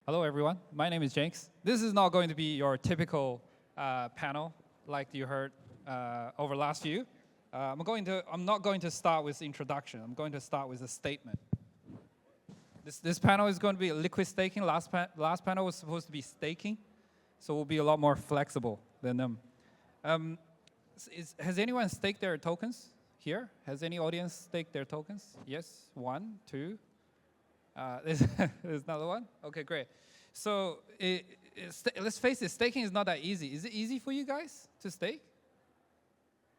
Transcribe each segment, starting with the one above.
Hello, everyone. My name is Jenks. This is not going to be your typical panel like you heard over last few. I'm not going to start with introduction. I'm going to start with a statement. This panel is going to be liquid staking. Last panel was supposed to be staking, so we'll be a lot more flexible than them. Has anyone staked their tokens here? Has any audience staked their tokens? Yes, one, two. There's another one? Okay, great. So let's face it, staking is not that easy. Is it easy for you guys to stake?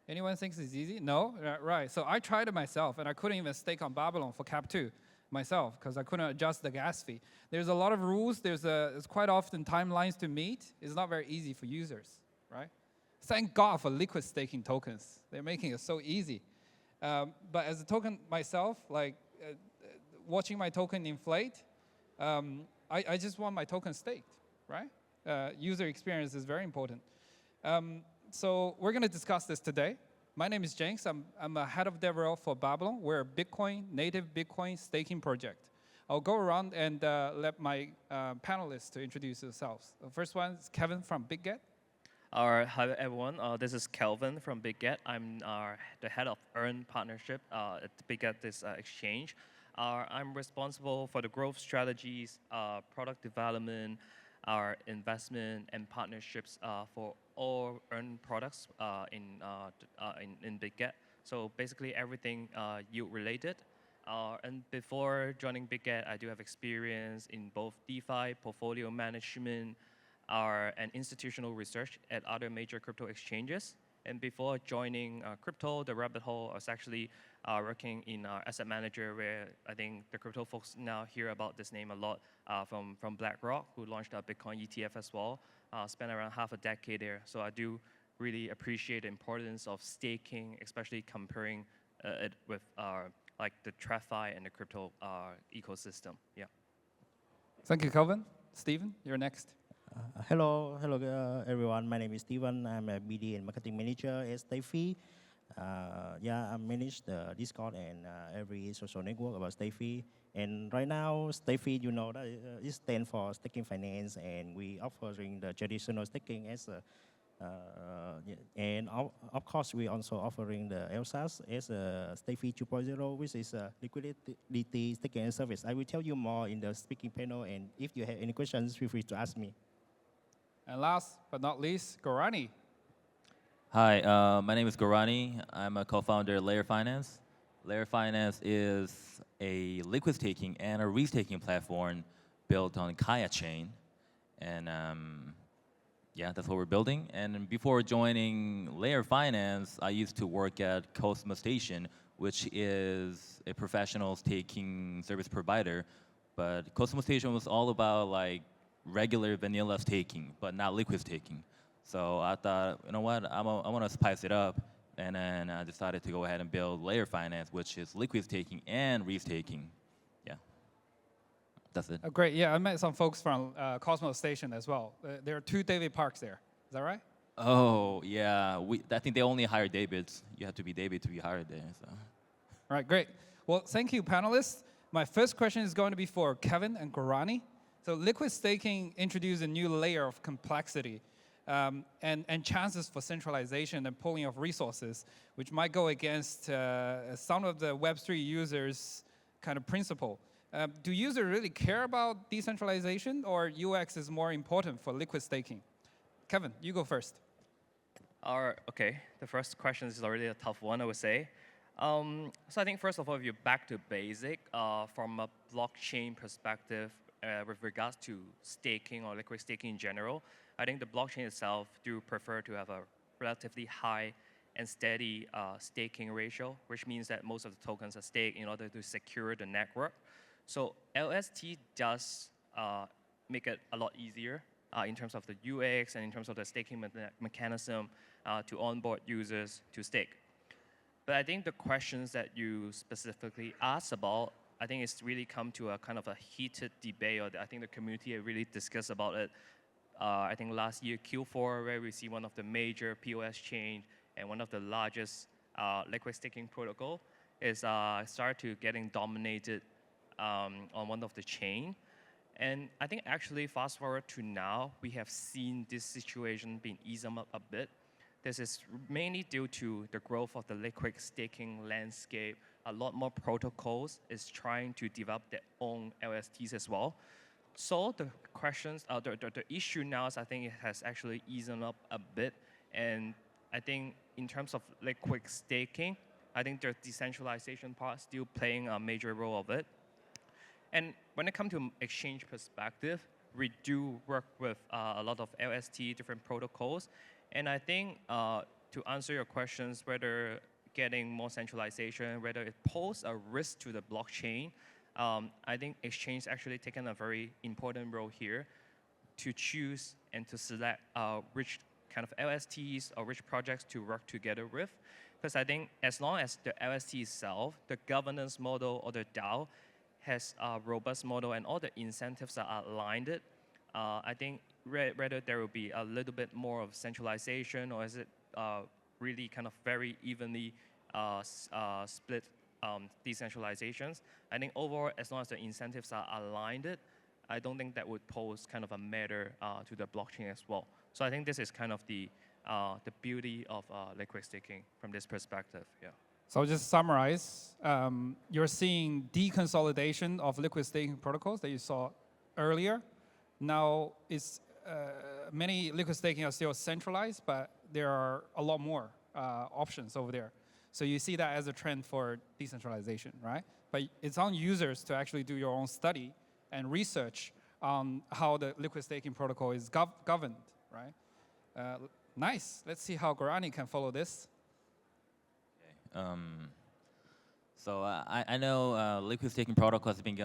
Anyone thinks it's easy? No? Right. So I tried it myself, and I couldn't even stake on Babylon for Cap 2 myself because I couldn't adjust the gas fee. There's a lot of rules. There's quite often timelines to meet. It's not very easy for users, right? Thank God for liquid staking tokens. They're making it so easy. But as a token myself, watching my token inflate, I just want my token staked, right? User experience is very important. So we're going to discuss this today. My name is Jenks. I'm a head of DevRel for Babylon. We're a native Bitcoin staking project. I'll go around and let my panelists to introduce themselves. The first one is Kelvin from Bitget. Hi everyone, this is Kelvin from Bitget. I'm the head of Earn partnership at Bitget, this exchange. I'm responsible for the growth strategies, product development, our investment and partnerships for all Earn products in Bitget. So basically everything yield related. And before joining Bitget, I do have experience in both DeFi, portfolio management, and institutional research at other major crypto exchanges. And before joining crypto, the rabbit hole, I was actually working in asset manager, where I think the crypto folks now hear about this name a lot from BlackRock, who launched a Bitcoin ETF as well. Spent around half a decade there. So I do really appreciate the importance of staking, especially comparing it with like the TradFi and the crypto ecosystem. Yeah. Thank you, Kelvin. Stephen, you're next. Hello, everyone. My name is Steven. I'm a BD and marketing manager at StaFi. I manage the Discord and every social network about StaFi. And right now, StaFi, you know, that it stands for staking finance, and we offering the traditional staking as a, and of course, we also offering the LSAS as a StaFi 2.0, which is a liquidity staking service. I will tell you more in the speaking panel, and if you have any questions, feel free to ask me. And last but not least, Gorany. Hi, my name is Gorany. I'm a co-founder of Lair Finance. Lair Finance is a liquid staking and a restaking platform built on Kaya chain. And that's what we're building. And before joining Lair Finance, I used to work at Cosmos Station, which is a professional staking service provider. But Cosmos Station was all about like regular vanilla staking, but not liquid staking. So I thought, you know what, I want to spice it up, and then I decided to go ahead and build Lair Finance, which is liquid staking and restaking. Yeah, that's it. Oh, great, yeah, I met some folks from Cosmos Station as well. There are 2 David Parks there, is that right? Oh, yeah, I think they only hire Davids. You have to be David to be hired there. So. All right, great. Well, thank you, panelists. My first question is going to be for Kelvin and Gorany. So liquid staking introduced a new layer of complexity and chances for centralization and pooling of resources, which might go against some of the Web3 users' kind of principle. Do users really care about decentralization, or UX is more important for liquid staking? Kelvin, you go first. Okay, the first question is already a tough one, I would say. So I think first of all, if you're back to basic, from a blockchain perspective, with regards to staking or liquid staking in general, I think the blockchain itself do prefer to have a relatively high and steady staking ratio, which means that most of the tokens are staked in order to secure the network. So LST does make it a lot easier in terms of the UX and in terms of the staking mechanism to onboard users to stake. But I think the questions that you specifically asked about, I think it's really come to a kind of a heated debate, or I think the community really discussed about it. I think last year, Q4, where we see one of the major POS chain and one of the largest liquid staking protocol is started to getting dominated on one of the chain. And I think actually fast forward to now, we have seen this situation being eased up a bit. This is mainly due to the growth of the liquid staking landscape. A lot more protocols is trying to develop their own LSTs as well. So the questions, the issue now is I think it has actually eased up a bit. And I think in terms of liquid staking, I think the decentralization part is still playing a major role of it. And when it comes to exchange perspective, we do work with a lot of LST, different protocols. And I think to answer your questions, whether getting more centralization, whether it poses a risk to the blockchain, I think exchange actually taken a very important role here to choose and to select which kind of LSTs or which projects to work together with. Because I think as long as the LST itself, the governance model or the DAO has a robust model and all the incentives are aligned, I think whether there will be a little bit more of centralization or is it really kind of very evenly split decentralizations. I think overall, as long as the incentives are aligned, I don't think that would pose kind of a matter to the blockchain as well. So I think this is kind of the beauty of liquid staking from this perspective. Yeah. So I'll just summarize. You're seeing deconsolidation of liquid staking protocols that you saw earlier. Now, it's, many liquid staking are still centralized, but there are a lot more options over there. So you see that as a trend for decentralization, right? But it's on users to actually do your own study and research on how the liquid staking protocol is governed, right? Nice. Let's see how Gorany can follow this. So I know liquid staking protocol has been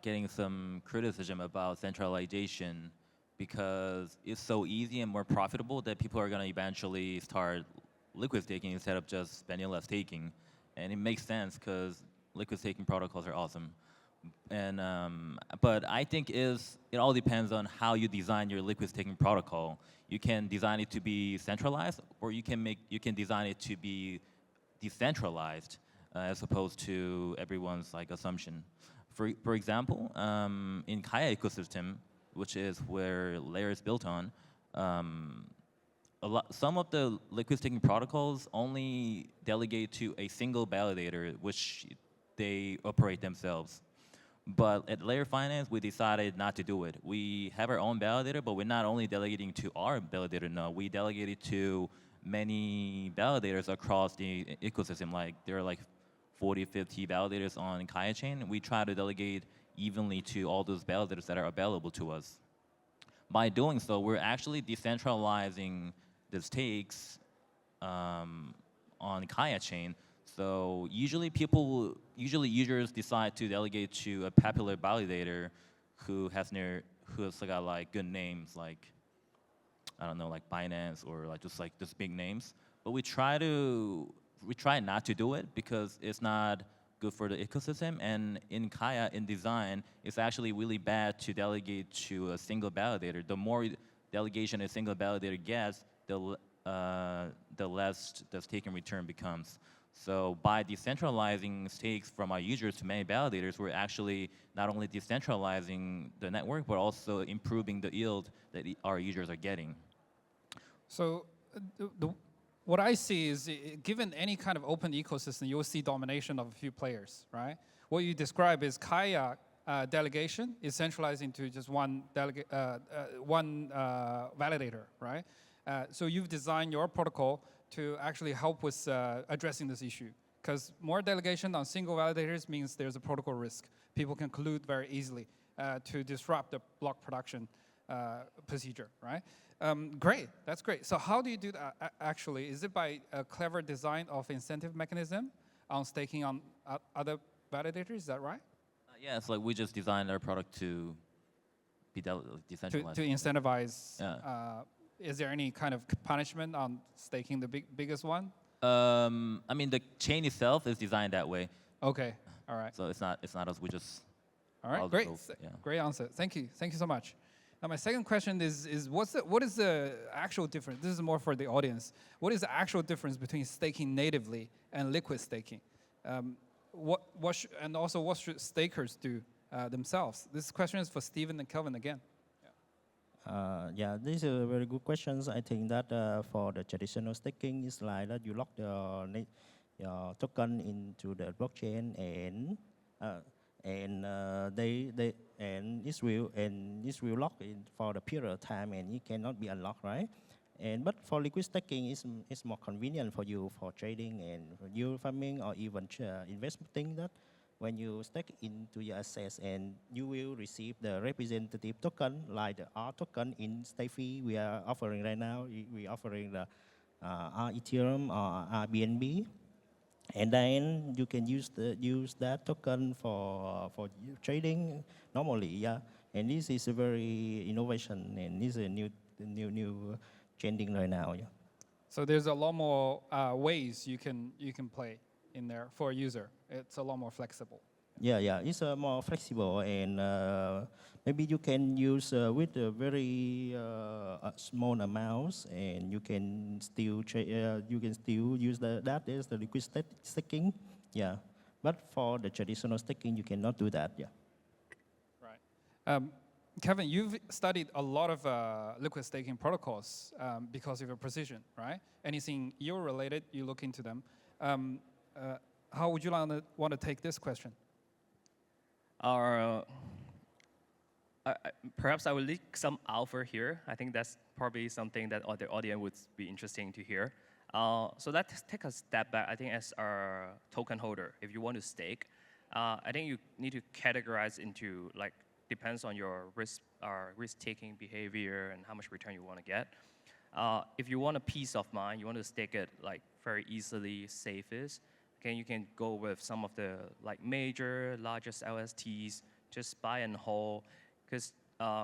getting some criticism about centralization because it's so easy and more profitable that people are going to eventually start liquid staking instead of just vanilla staking. And it makes sense because liquid staking protocols are awesome. And but I think it all depends on how you design your liquid staking protocol. You can design it to be centralized, or you can design it to be decentralized, as opposed to everyone's like assumption. For example, in Kaya ecosystem, which is where Lair is built on, some of the liquid staking protocols only delegate to a single validator, which they operate themselves. But at Lair Finance, we decided not to do it. We have our own validator, but we're not only delegating to our validator, no, we delegate it to many validators across the ecosystem. Like there are like 40, 50 validators on Kaya chain. We try to delegate evenly to all those validators that are available to us. By doing so, we're actually decentralizing the stakes on Kaya chain. So usually users decide to delegate to a popular validator who's got like good names, like I don't know, like Binance or like just big names. But we try not to do it because it's not good for the ecosystem. And in Kaya, in design, it's actually really bad to delegate to a single validator. The more delegation a single validator gets, the less the staking return becomes. So by decentralizing stakes from our users to many validators, we're actually not only decentralizing the network, but also improving the yield that our users are getting. So what I see is, given any kind of open ecosystem, you'll see domination of a few players, right? What you describe is Kaya delegation is centralized into just one validator, right? So you've designed your protocol to actually help with addressing this issue. Because more delegation on single validators means there's a protocol risk. People can collude very easily to disrupt the block production procedure, right? Great, that's great. So how do you do that actually? Is it by a clever design of incentive mechanism on staking on other validators, is that right? Yeah, it's like we just designed our product to be decentralized. To incentivize. Yeah. Is there any kind of punishment on staking the biggest one? I mean, the chain itself is designed that way. Okay, all right. So it's not us. We just. All right, great. Yeah. Great answer. Thank you so much. Now my second question is what is the actual difference? This is more for the audience. What is the actual difference between staking natively and liquid staking? And also what should stakers do themselves. This question is for Steven and Kelvin again. Yeah, these are very good questions. I think that for the traditional staking, it's like that you lock your token into the blockchain and this will lock in for the period of time and it cannot be unlocked, right? And but for liquid staking, it's more convenient for you for trading and for yield farming or even investing. That when you stake into your assets and you will receive the representative token like the R token in StaFi we are offering right now. We are offering the R Ethereum or R BNB, and then you can use that token for trading normally. Yeah, and this is a very innovation and this is a new trending right now. Yeah. So there's a lot more ways you can play in there for a user. It's a lot more flexible. Yeah, it's more flexible and maybe you can use with a very small amounts and you can still use that as the liquid staking. Yeah, but for the traditional staking you cannot do that. Yeah. Right. Kevin, you've studied a lot of liquid staking protocols because of your position, right? Anything yield related, you look into them. How would you want to take this question? Perhaps I will leak some alpha here. I think that's probably something that the audience would be interesting to hear. So let's take a step back. I think as a token holder, if you want to stake, I think you need to categorize into like depends on your risk-taking behavior and how much return you want to get. If you want a peace of mind, you want to stake it like very easily, safest. Okay, you can go with some of the like largest LSTs, just buy and hold, because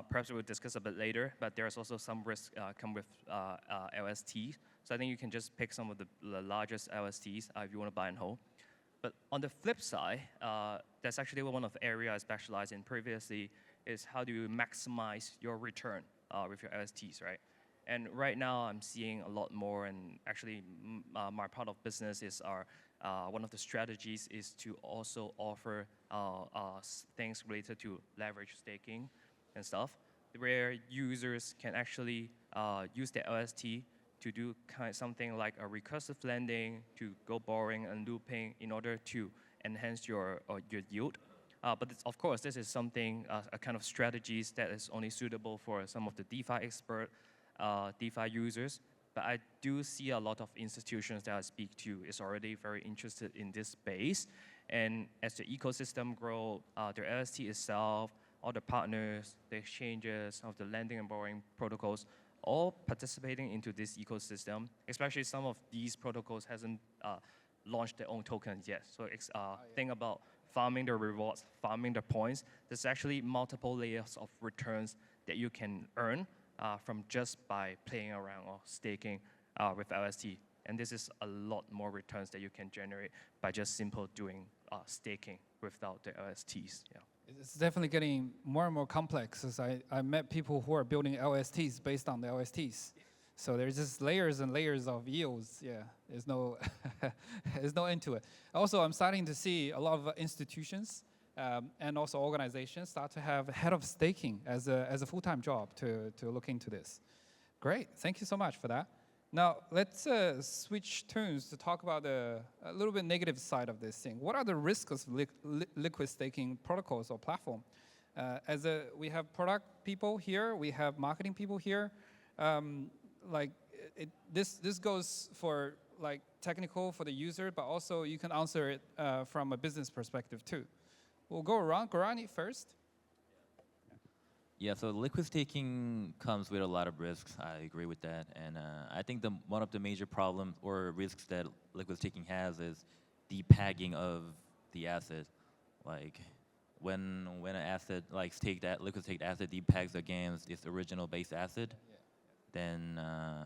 perhaps we'll discuss a bit later, but there's also some risk come with LSTs. So I think you can just pick some of the largest LSTs if you want to buy and hold. But on the flip side, that's actually one of the areas I specialized in previously is how do you maximize your return with your LSTs, right? And right now I'm seeing a lot more, and actually my part of business is one of the strategies is to also offer things related to leverage staking and stuff, where users can actually use the LST to do something like a recursive lending, to go borrowing and looping in order to enhance your yield. But of course, this is something, a kind of strategies that is only suitable for some of the DeFi expert, DeFi users. But I do see a lot of institutions that I speak to is already very interested in this space. And as the ecosystem grow, their LST itself, all the partners, the exchanges, some of the lending and borrowing protocols, all participating into this ecosystem, especially some of these protocols hasn't launched their own tokens yet. So think about farming the rewards, farming the points. There's actually multiple layers of returns that you can earn from just by playing around or staking with LST. And this is a lot more returns that you can generate by just simple doing staking without the LSTs. Yeah. It's definitely getting more and more complex as I met people who are building LSTs based on the LSTs. So there's just layers and layers of yields. Yeah, there's no, there's no end to it. Also, I'm starting to see a lot of institutions and also organizations start to have head of staking as a full-time job to look into this. Great, thank you so much for that. Now, let's switch tunes to talk about a little bit negative side of this thing. What are the risks of liquid staking protocols or platform? We have product people here, we have marketing people here. This goes for like technical for the user, but also you can answer it from a business perspective too. We'll go around. Gorany first. Yeah, so liquid staking comes with a lot of risks. I agree with that. And I think one of the major problems or risks that liquid staking has is the pegging of the asset. Like when an asset, like liquid staked asset depegs against its original base asset, then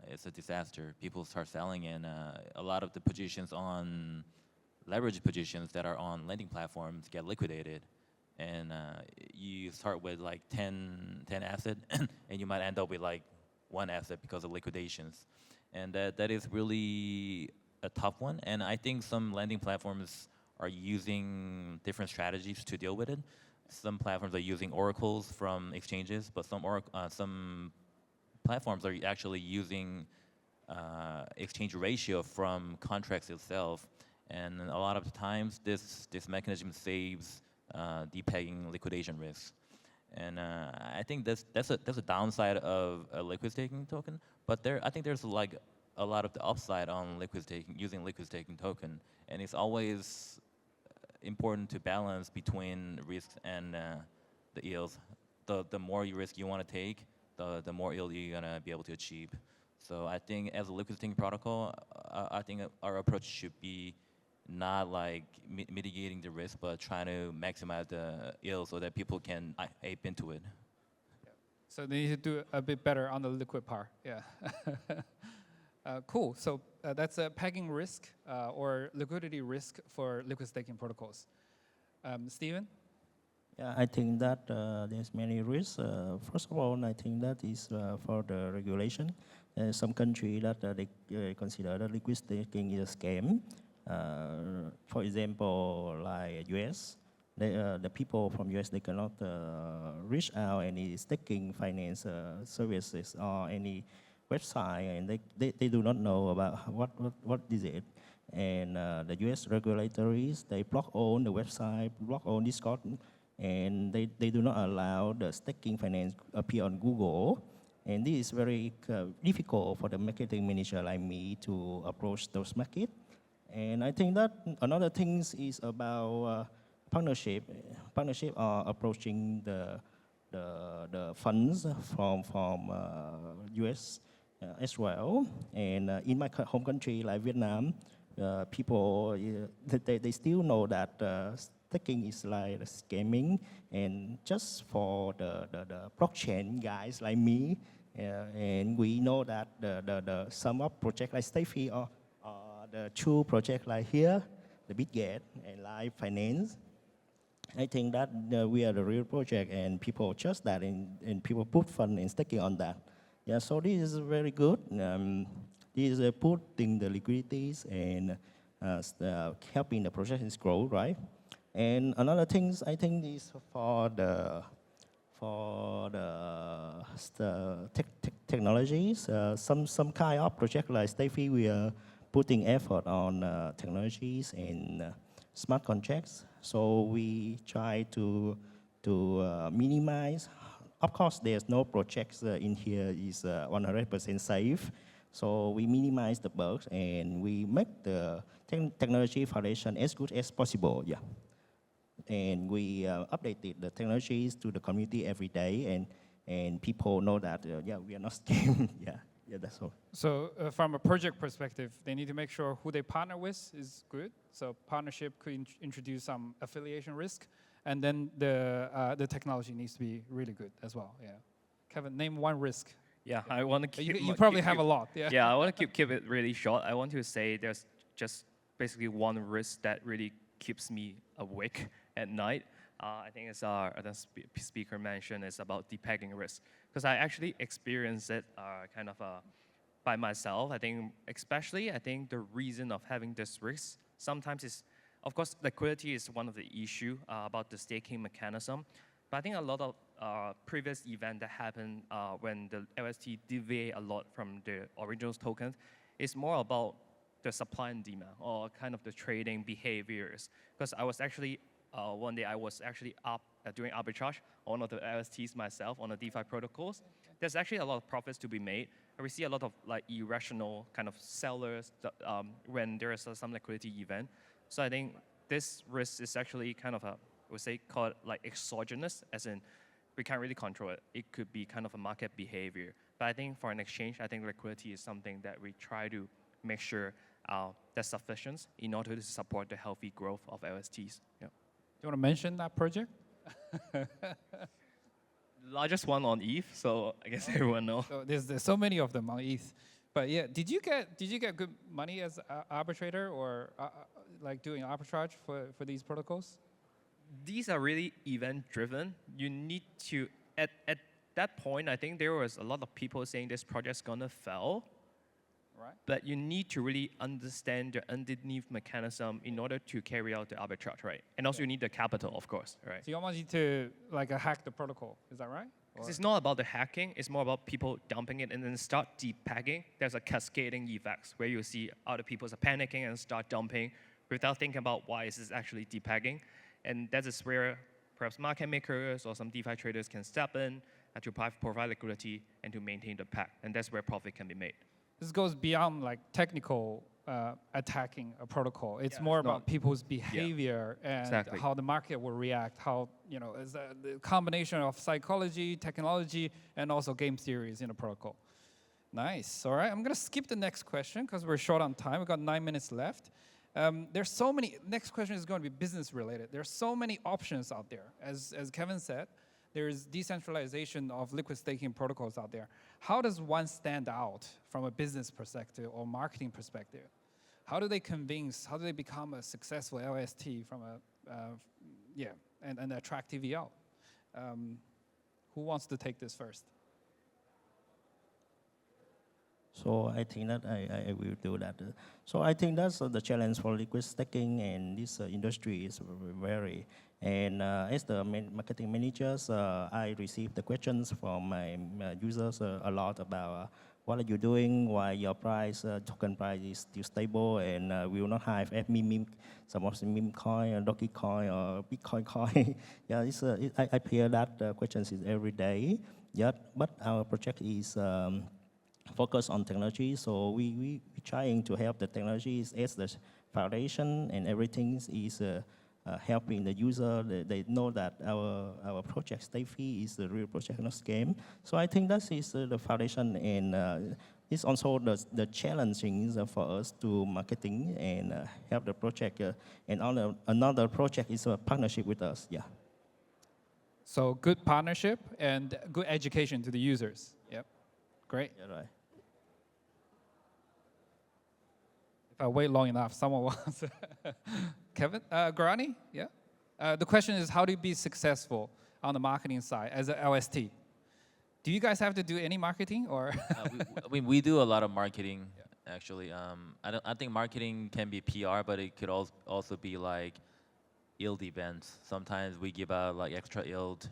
it's a disaster. People start selling, and a lot of the positions on leverage positions that are on lending platforms get liquidated. And you start with like 10 asset, and you might end up with like 1 asset because of liquidations. And that is really a tough one. And I think some lending platforms are using different strategies to deal with it. some platforms are using oracles from exchanges, but some platforms are actually using exchange ratio from contracts itself. And a lot of the times, this mechanism saves depegging liquidation risks. And I think that's a downside of a liquid staking token. But I think there's like a lot of the upside on using liquid staking token, and it's always important to balance between risks and the yields. The more risk you want to take, the more yield you're gonna be able to achieve. So I think as a liquid staking protocol, I think our approach should be not like mitigating the risk, but trying to maximize the yield so that people can ape into it. So they need to do a bit better on the liquid part. Yeah. Cool. So that's a pegging risk or liquidity risk for liquid staking protocols. Steven? Yeah, I think that there's many risks. First of all, I think that is for the regulation. Some country that they consider that liquid staking is a scam. For example, like US, the people from US, they cannot reach out any staking finance services or any website, and they do not know about what is it. And the US regulatories, they block all the website, block all Discord, and they do not allow the staking finance appear on Google. And this is very difficult for the marketing manager like me to approach those markets. And I think that another thing is about partnership. Partnership are approaching the funds from US as well. And in my home country, like Vietnam, people, they still know that staking is like scamming. And just for the blockchain guys like me, and we know that the some of projects like StaFi or the two projects like here, the Bitget and Live Finance, I think that we are the real project, and people trust that, and people put fund and staking on that. Yeah, so this is very good. This is putting the liquidities and helping the project grow, right? And another thing I think is for the technologies, some kind of project like StaFi, we are putting effort on technologies and smart contracts. So we try to minimize. Of course, there's no projects in here is 100% safe. So we minimize the bugs and we make the technology foundation as good as possible. Yeah. And we updated the technologies to the community every day, and people know that yeah, we are not scammed. Yeah, that's all. So from a project perspective, they need to make sure who they partner with is good. So partnership could introduce some affiliation risk, and then the technology needs to be really good as well. Yeah. Kevin, name one risk. Yeah, I want to keep. You probably have a lot. Yeah. Yeah, I want to keep it really short. I want to say there's just basically one risk that really keeps me awake at night. I think as our other speaker mentioned, is about depegging risk. Because I actually experienced it kind of by myself. I think especially, I think the reason of having this risk sometimes is, of course, liquidity is one of the issue about the staking mechanism. But I think a lot of previous event that happened when the LST deviate a lot from the original tokens is more about the supply and demand, or kind of the trading behaviors. Because I was actually, one day I was actually doing arbitrage on one of the LSTs myself on the DeFi protocols. There's actually a lot of profits to be made. And we see a lot of like irrational kind of sellers when there is some liquidity event. So I think this risk is actually kind of we say called like exogenous, as in we can't really control it. It could be kind of a market behavior. But I think for an exchange, I think liquidity is something that we try to make sure that's sufficient in order to support the healthy growth of LSTs. Yeah. Do you want to mention that project? Largest one on ETH, so I guess everyone knows. So there's so many of them on ETH. But yeah, did you get good money as arbitrator or like doing arbitrage for these protocols? These are really event driven. You need to at that point, I think there was a lot of people saying this project's gonna fail, right? But you need to really understand the underneath mechanism in order to carry out the arbitrage, right? And also you need the capital, of course, right? So you almost need to like hack the protocol. Is that right? Because it's not about the hacking, it's more about people dumping it and then start depegging. There's a cascading effects where you see other people are panicking and start dumping without thinking about why is this actually depegging. And that is where perhaps market makers or some DeFi traders can step in and to provide liquidity and to maintain the peg. And that's where profit can be made. This goes beyond like technical attacking a protocol. It's Yeah, more it's about not- people's behavior and Exactly. how the market will react. How is the combination of psychology, technology, and also game theories in a protocol. Nice. All right. I'm gonna skip the next question because we're short on time. We've got 9 minutes left. There's so many. Next question is going to be business related. There's so many options out there. As Kevin said, there's decentralization of liquid staking protocols out there. How does one stand out from a business perspective or marketing perspective? How do they convince? How do they become a successful LST from and attract TVL? Who wants to take this first? So I think that I will do that. So I think that's the challenge for liquid staking, and this industry is very. And as the marketing managers, I receive the questions from my users a lot about what are you doing, why your price, token price is still stable, and will not have meme, some of the meme coin, or Doge coin, or Bitcoin coin. Yeah, I hear that questions is every day. Yeah, but our project is. Focus on technology, so we trying to help the technologies as the foundation, and everything is helping the user. They know that our project StaFi is the real project, not scam. So I think that is the foundation, and it's also the challenging for us to marketing and help the project. And another project is a partnership with us. Yeah. So good partnership and good education to the users. Yep. Great. Yeah, right. If I wait long enough, someone wants. Kevin, Gorany, yeah. The question is, how do you be successful on the marketing side as an LST? Do you guys have to do any marketing, or? we do a lot of marketing, actually. I think marketing can be PR, but it could also be like yield events. Sometimes we give out like extra yield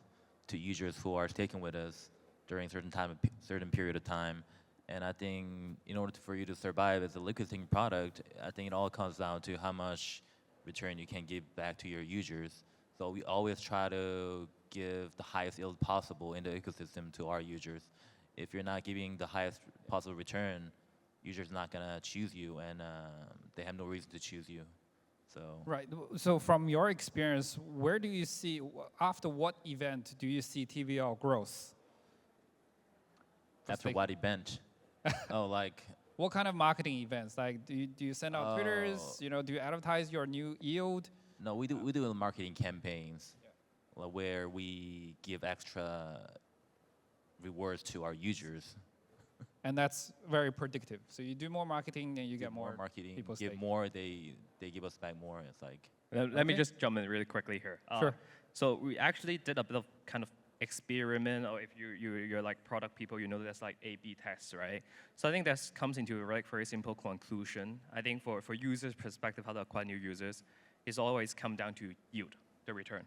to users who are staking with us during certain period of time. And I think in order for you to survive as a liquid staking product, I think it all comes down to how much return you can give back to your users. So we always try to give the highest yield possible in the ecosystem to our users. If you're not giving the highest possible return, users not gonna choose you, and they have no reason to choose you. So Right. So from your experience, where do you see, after what event do you see TVL growth? after what event? Oh, like What kind of marketing events? Like, do you send out Twitters? Oh. Do you advertise your new yield? no, we do marketing campaigns where we give extra rewards to our users. And that's very predictive. So you do more marketing and you get more marketing, people give staking. more, they give us back more. It's like Let me Okay. just jump in really quickly here. Sure. So we actually did a bit of kind of experiment, or if you're like product people, you know there's like A/B tests, right? So I think that comes into a very simple conclusion. I think for users' perspective, how to acquire new users, is always come down to yield, the return.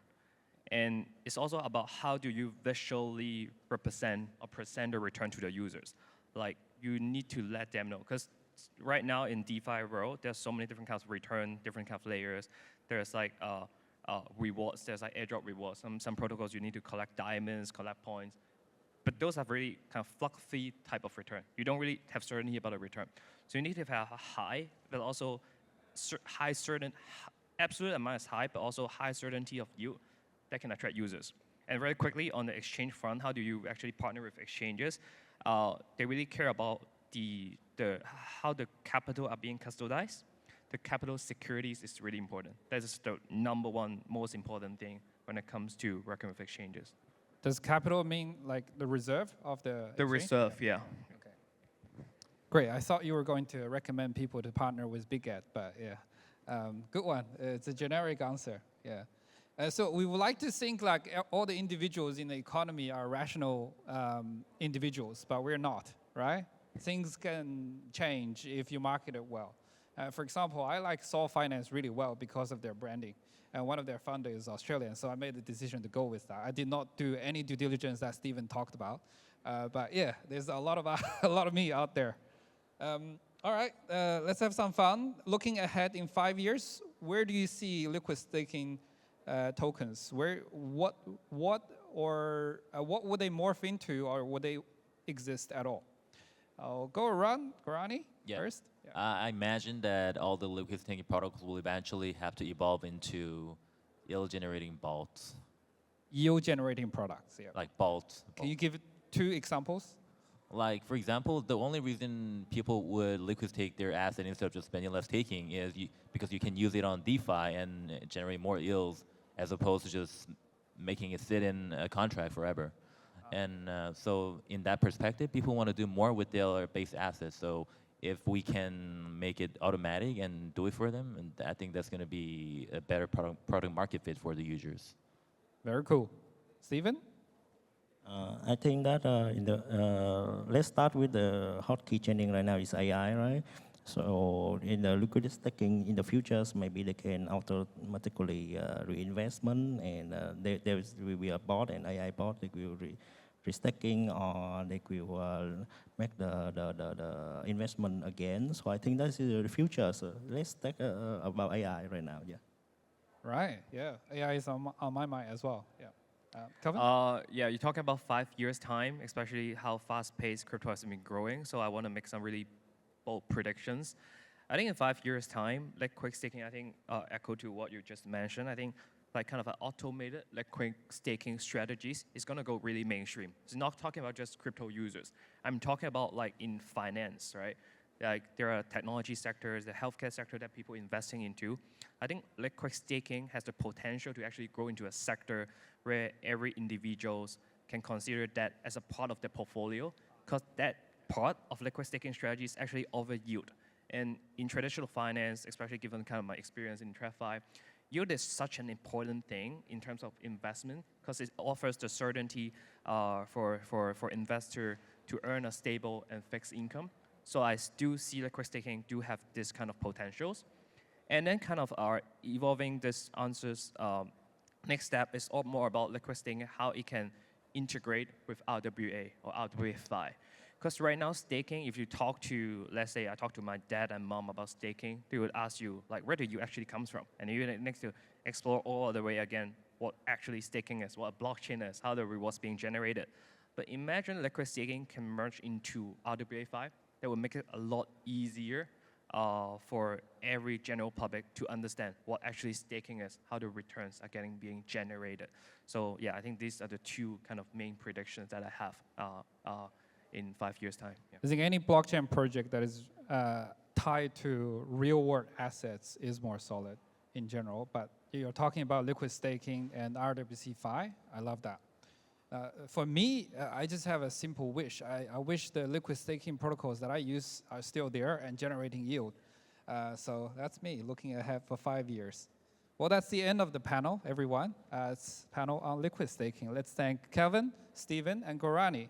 And it's also about how do you visually represent or present the return to the users. Like, you need to let them know, because right now in DeFi world, there's so many different kinds of return, different kinds of layers. There's like rewards, there's like airdrop rewards. Some protocols you need to collect diamonds, collect points. But those are really kind of fluffy type of return. You don't really have certainty about a return. So you need to have a high, but also absolute amount is high, but also high certainty of yield that can attract users. And very quickly on the exchange front, how do you actually partner with exchanges? They really care about how the capital are being custodized. The capital securities is really important. That is the number one most important thing when it comes to working with exchanges. Does capital mean like the reserve of the The exchange? reserve, yeah. Okay. Great. I thought you were going to recommend people to partner with Bitget, but yeah. Good one. It's a generic answer. Yeah. So we would like to think like all the individuals in the economy are rational individuals, but we're not, right? things can change if you market it well. For example, I like Sol Finance really well because of their branding. And one of their founders is Australian, so I made the decision to go with that. I did not do any due diligence that Stephen talked about. But yeah, there's a lot of a lot of me out there. All right, let's have some fun. Looking ahead in 5 years, where do you see liquid staking tokens? What would they morph into, or would they exist at all? I'll go around. Gorany first. Yeah. I imagine that all the liquid staking protocols will eventually have to evolve into yield-generating vaults. Yield-generating products, yeah. Like vaults. Can you give 2 examples? Like, for example, the only reason people would liquid stake their asset instead of just spending less staking is because you can use it on DeFi and generate more yields as opposed to just making it sit in a contract forever. And so in that perspective, people want to do more with their base assets. So if we can make it automatic and do it for them, and I think that's going to be a better product market fit for the users. Very cool. Stephen? I think that let's start with the hot key trending right now is AI, right? So in the liquid staking in the futures, maybe they can automatically reinvestment, and there will be a bot, an AI bot that will restaking, or they will make the investment again. So I think that's the future. So let's talk about AI right now. Yeah. Right. Yeah. AI is on my mind as well. Yeah. Kelvin? Yeah, you're talking about 5 years' time, especially how fast-paced crypto has been growing. So I want to make some really bold predictions. I think in 5 years' time, liquid staking, I think, echo to what you just mentioned. I think like kind of an automated liquid staking strategies is going to go really mainstream. It's not talking about just crypto users. I'm talking about like in finance, right? Like there are technology sectors, the healthcare sector that people are investing into. I think liquid staking has the potential to actually grow into a sector where every individuals can consider that as a part of their portfolio, because that part of liquid staking strategy is actually over yield. And in traditional finance, especially given kind of my experience in TradFi, yield is such an important thing in terms of investment because it offers the certainty for investor to earn a stable and fixed income. So I still see liquid staking do have this kind of potentials. And then kind of our evolving this answers, next step is all more about liquid staking, how it can integrate with RWA or RWA-Fi. Because right now, staking, if you talk to, let's say I talk to my dad and mom about staking, they would ask you, like, where do you actually comes from? And you next to explore all the way again, what actually staking is, what a blockchain is, how the rewards being generated. But imagine liquid staking can merge into RWA-Fi. That would make it a lot easier for every general public to understand what actually staking is, how the returns are being generated. So yeah, I think these are the 2 kind of main predictions that I have in 5 years' time. Yeah. I think any blockchain project that is tied to real-world assets is more solid in general. But you're talking about liquid staking and RWC-Fi. I love that. For me, I just have a simple wish. I wish the liquid staking protocols that I use are still there and generating yield. So that's me looking ahead for 5 years. Well, that's the end of the panel, everyone. It's panel on liquid staking. Let's thank Kelvin, Stephen, and Gorany.